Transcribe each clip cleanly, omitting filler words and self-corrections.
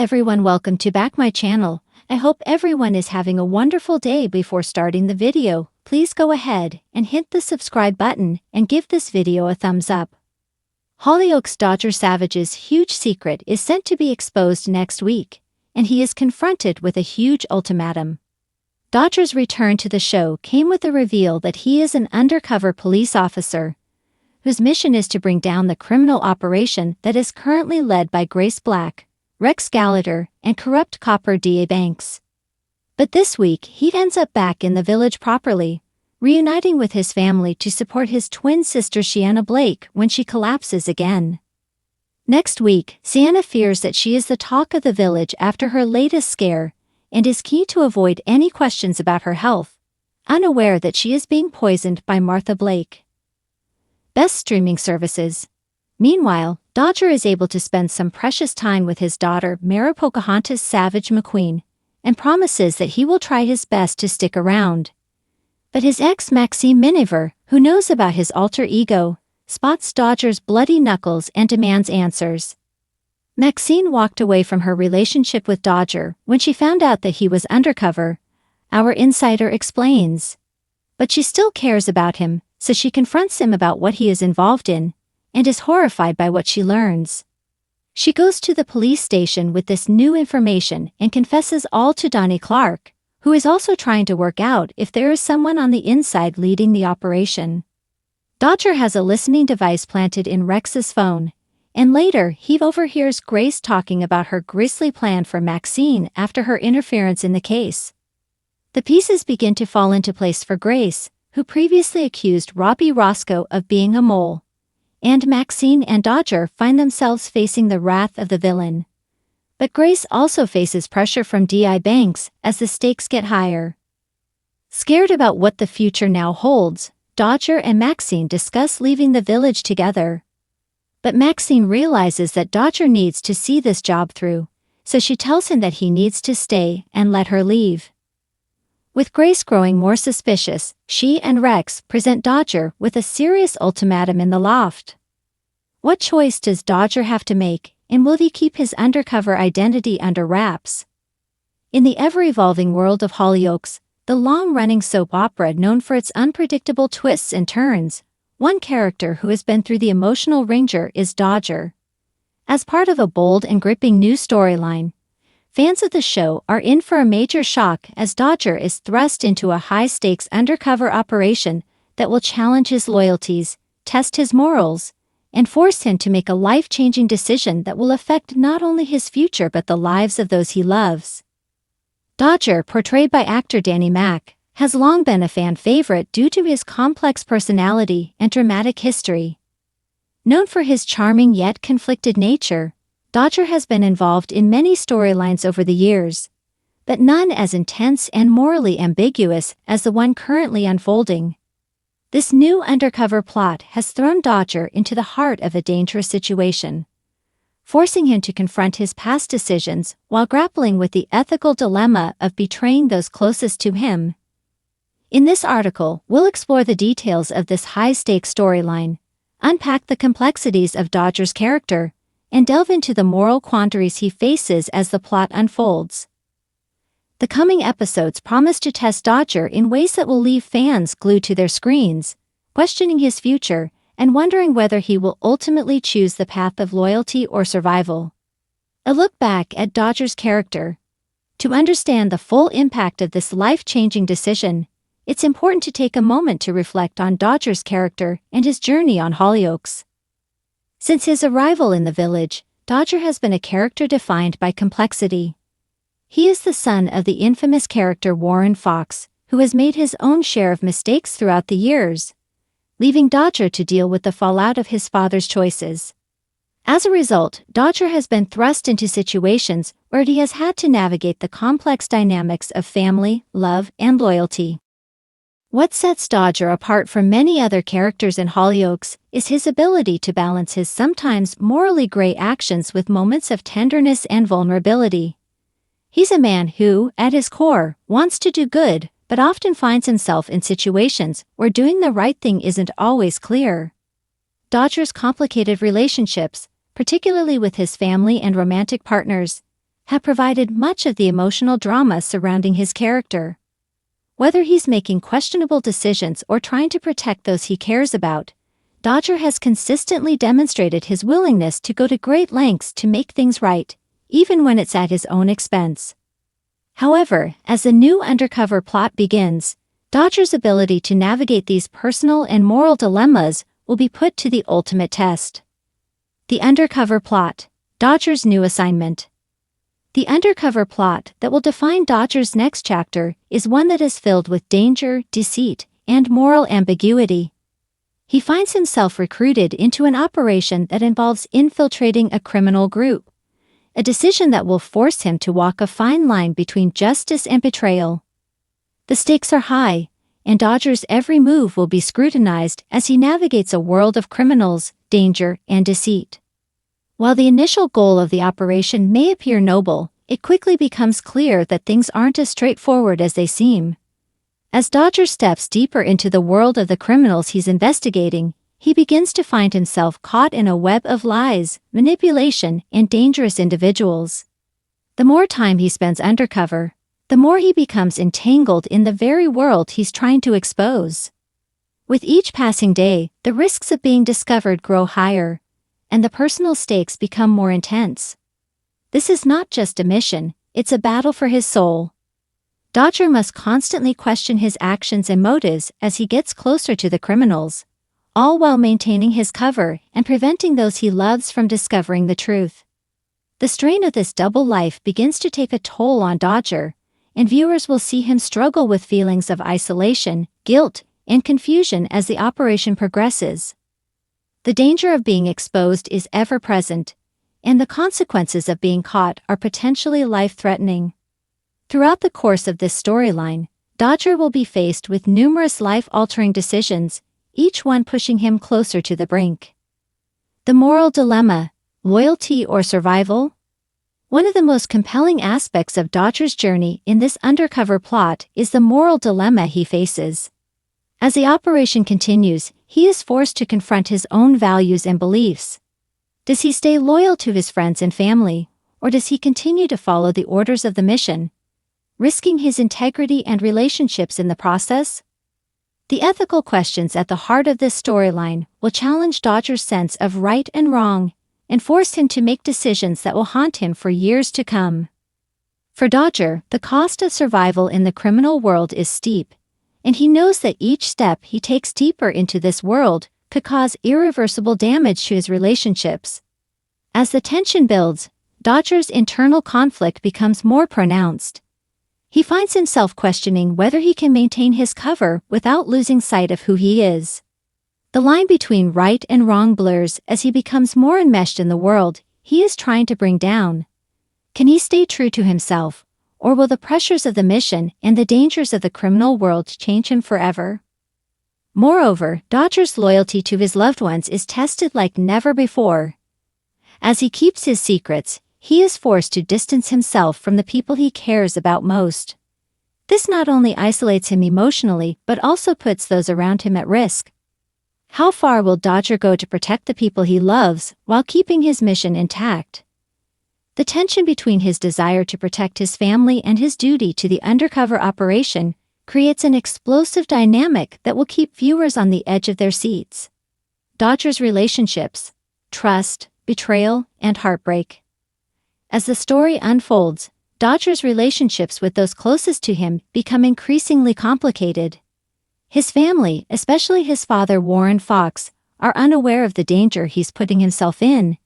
everyone, welcome to back my channel. I hope everyone is having a wonderful day. Before starting the video, please go ahead and hit the subscribe button and give this video a thumbs up. Hollyoaks Dodger Savage's huge secret is set to be exposed next week, and he is confronted with a huge ultimatum. Dodger's return to the show came with the reveal that he is an undercover police officer, whose mission is to bring down the criminal operation that is currently led by Grace Black, Rex Gallagher, and corrupt copper D.A. Banks. But this week he ends up back in the village properly, reuniting with his family to support his twin sister Sienna Blake when she collapses again. Next week, Sienna fears that she is the talk of the village after her latest scare, and is keen to avoid any questions about her health, unaware that she is being poisoned by Martha Blake. Best streaming services. Meanwhile, Dodger is able to spend some precious time with his daughter Mara Pocahontas Savage McQueen, and promises that he will try his best to stick around. But his ex Maxine Miniver, who knows about his alter ego, spots Dodger's bloody knuckles and demands answers. Maxine walked away from her relationship with Dodger when she found out that he was undercover, our insider explains. But she still cares about him, so she confronts him about what he is involved in, and is horrified by what she learns. She goes to the police station with this new information and confesses all to Donnie Clark, who is also trying to work out if there is someone on the inside leading the operation. Dodger has a listening device planted in Rex's phone, and later he overhears Grace talking about her grisly plan for Maxine after her interference in the case. The pieces begin to fall into place for Grace, who previously accused Robbie Roscoe of being a mole, and Maxine and Dodger find themselves facing the wrath of the villain. But Grace also faces pressure from D.I. Banks as the stakes get higher. Scared about what the future now holds, Dodger and Maxine discuss leaving the village together. But Maxine realizes that Dodger needs to see this job through, so she tells him that he needs to stay and let her leave. With Grace growing more suspicious, she and Rex present Dodger with a serious ultimatum in the loft. What choice does Dodger have to make, and will he keep his undercover identity under wraps? In the ever-evolving world of Hollyoaks, the long-running soap opera known for its unpredictable twists and turns, one character who has been through the emotional ringer is Dodger. As part of a bold and gripping new storyline, fans of the show are in for a major shock as Dodger is thrust into a high-stakes undercover operation that will challenge his loyalties, test his morals, and force him to make a life-changing decision that will affect not only his future but the lives of those he loves. Dodger, portrayed by actor Danny Mac, has long been a fan favorite due to his complex personality and dramatic history. Known for his charming yet conflicted nature, Dodger has been involved in many storylines over the years, but none as intense and morally ambiguous as the one currently unfolding. This new undercover plot has thrown Dodger into the heart of a dangerous situation, forcing him to confront his past decisions while grappling with the ethical dilemma of betraying those closest to him. In this article, we'll explore the details of this high-stakes storyline, unpack the complexities of Dodger's character, and delve into the moral quandaries he faces as the plot unfolds. The coming episodes promise to test Dodger in ways that will leave fans glued to their screens, questioning his future and wondering whether he will ultimately choose the path of loyalty or survival. A look back at Dodger's character. To understand the full impact of this life-changing decision, it's important to take a moment to reflect on Dodger's character and his journey on Hollyoaks. Since his arrival in the village, Dodger has been a character defined by complexity. He is the son of the infamous character Warren Fox, who has made his own share of mistakes throughout the years, leaving Dodger to deal with the fallout of his father's choices. As a result, Dodger has been thrust into situations where he has had to navigate the complex dynamics of family, love, and loyalty. What sets Dodger apart from many other characters in Hollyoaks is his ability to balance his sometimes morally gray actions with moments of tenderness and vulnerability. He's a man who, at his core, wants to do good, but often finds himself in situations where doing the right thing isn't always clear. Dodger's complicated relationships, particularly with his family and romantic partners, have provided much of the emotional drama surrounding his character. Whether he's making questionable decisions or trying to protect those he cares about, Dodger has consistently demonstrated his willingness to go to great lengths to make things right, even when it's at his own expense. However, as the new undercover plot begins, Dodger's ability to navigate these personal and moral dilemmas will be put to the ultimate test. The undercover plot, Dodger's new assignment. The undercover plot that will define Dodger's next chapter is one that is filled with danger, deceit, and moral ambiguity. He finds himself recruited into an operation that involves infiltrating a criminal group, a decision that will force him to walk a fine line between justice and betrayal. The stakes are high, and Dodger's every move will be scrutinized as he navigates a world of criminals, danger, and deceit. While the initial goal of the operation may appear noble, it quickly becomes clear that things aren't as straightforward as they seem. As Dodger steps deeper into the world of the criminals he's investigating, he begins to find himself caught in a web of lies, manipulation, and dangerous individuals. The more time he spends undercover, the more he becomes entangled in the very world he's trying to expose. With each passing day, the risks of being discovered grow higher, and the personal stakes become more intense. This is not just a mission, it's a battle for his soul. Dodger must constantly question his actions and motives as he gets closer to the criminals, all while maintaining his cover and preventing those he loves from discovering the truth. The strain of this double life begins to take a toll on Dodger, and viewers will see him struggle with feelings of isolation, guilt, and confusion as the operation progresses. The danger of being exposed is ever present, and the consequences of being caught are potentially life-threatening. Throughout the course of this storyline, Dodger will be faced with numerous life-altering decisions, each one pushing him closer to the brink. The moral dilemma: loyalty or survival? One of the most compelling aspects of Dodger's journey in this undercover plot is the moral dilemma he faces. As the operation continues, he is forced to confront his own values and beliefs. Does he stay loyal to his friends and family, or does he continue to follow the orders of the mission, risking his integrity and relationships in the process? The ethical questions at the heart of this storyline will challenge Dodger's sense of right and wrong, and force him to make decisions that will haunt him for years to come. For Dodger, the cost of survival in the criminal world is steep, and he knows that each step he takes deeper into this world could cause irreversible damage to his relationships. As the tension builds, Dodger's internal conflict becomes more pronounced. He finds himself questioning whether he can maintain his cover without losing sight of who he is. The line between right and wrong blurs as he becomes more enmeshed in the world he is trying to bring down. Can he stay true to himself, or will the pressures of the mission and the dangers of the criminal world change him forever? Moreover, Dodger's loyalty to his loved ones is tested like never before. As he keeps his secrets, he is forced to distance himself from the people he cares about most. This not only isolates him emotionally but also puts those around him at risk. How far will Dodger go to protect the people he loves while keeping his mission intact? The tension between his desire to protect his family and his duty to the undercover operation creates an explosive dynamic that will keep viewers on the edge of their seats. Dodger's relationships: trust, betrayal, and heartbreak. As the story unfolds, Dodger's relationships with those closest to him become increasingly complicated. His family, especially his father Warren Fox, are unaware of the danger he's putting himself in,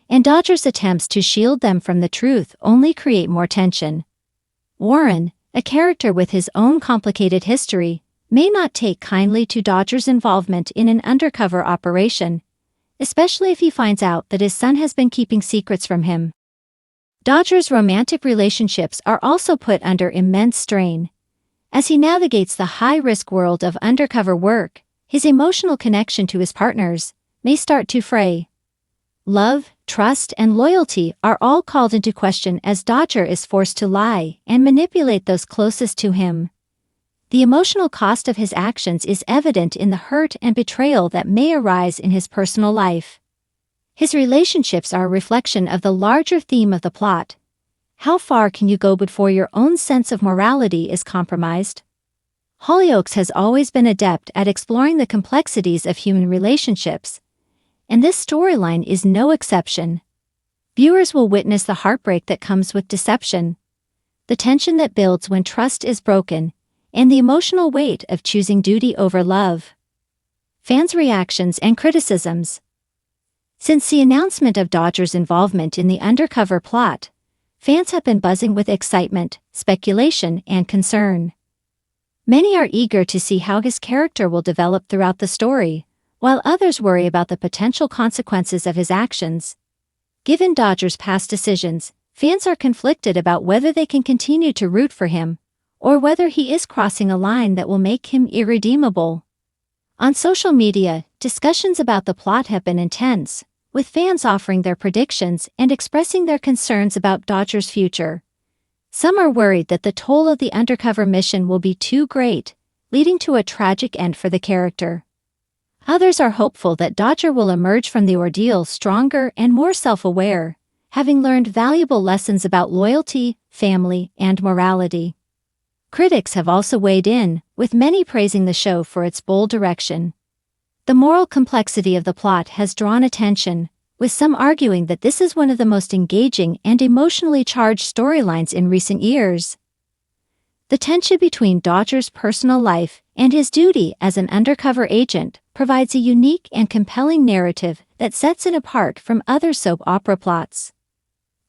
and Dodger's attempts to shield them from the truth only create more tension. Warren, a character with his own complicated history, may not take kindly to Dodger's involvement in an undercover operation, especially if he finds out that his son has been keeping secrets from him. Dodger's romantic relationships are also put under immense strain. As he navigates the high-risk world of undercover work, his emotional connection to his partners may start to fray. Love, trust, and loyalty are all called into question as Dodger is forced to lie and manipulate those closest to him. The emotional cost of his actions is evident in the hurt and betrayal that may arise in his personal life. His relationships are a reflection of the larger theme of the plot: How far can you go before your own sense of morality is compromised? Hollyoaks has always been adept at exploring the complexities of human relationships, and this storyline is no exception. Viewers will witness the heartbreak that comes with deception, the tension that builds when trust is broken, and the emotional weight of choosing duty over love. Fans' reactions and criticisms. Since the announcement of Dodger's involvement in the undercover plot, fans have been buzzing with excitement, speculation, and concern. Many are eager to see how his character will develop throughout the story, while others worry about the potential consequences of his actions. Given Dodger's past decisions, fans are conflicted about whether they can continue to root for him, or whether he is crossing a line that will make him irredeemable. On social media, discussions about the plot have been intense, with fans offering their predictions and expressing their concerns about Dodger's future. Some are worried that the toll of the undercover mission will be too great, leading to a tragic end for the character. Others are hopeful that Dodger will emerge from the ordeal stronger and more self-aware, having learned valuable lessons about loyalty, family, and morality. Critics have also weighed in, with many praising the show for its bold direction. The moral complexity of the plot has drawn attention, with some arguing that this is one of the most engaging and emotionally charged storylines in recent years. The tension between Dodger's personal life and his duty as an undercover agent provides a unique and compelling narrative that sets it apart from other soap opera plots.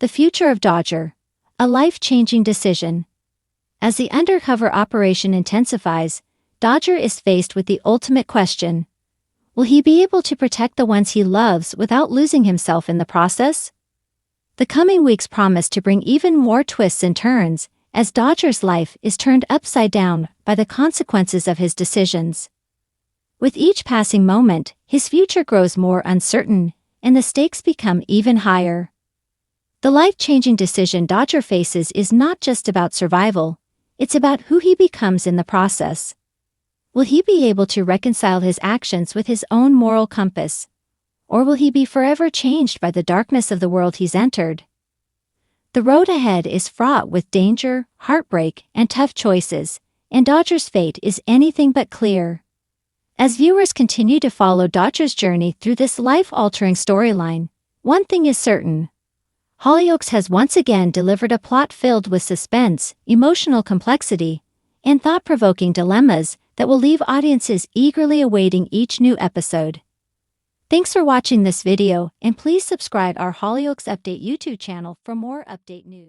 The future of Dodger, a life-changing decision. As the undercover operation intensifies, Dodger is faced with the ultimate question: will he be able to protect the ones he loves without losing himself in the process? The coming weeks promise to bring even more twists and turns, as Dodger's life is turned upside down by the consequences of his decisions. With each passing moment, his future grows more uncertain, and the stakes become even higher. The life-changing decision Dodger faces is not just about survival, it's about who he becomes in the process. Will he be able to reconcile his actions with his own moral compass? Or will he be forever changed by the darkness of the world he's entered? The road ahead is fraught with danger, heartbreak, and tough choices, and Dodger's fate is anything but clear. As viewers continue to follow Dodger's journey through this life-altering storyline, one thing is certain: Hollyoaks has once again delivered a plot filled with suspense, emotional complexity, and thought-provoking dilemmas that will leave audiences eagerly awaiting each new episode. Thanks for watching this video, and please subscribe our Hollyoaks Update YouTube channel for more update news.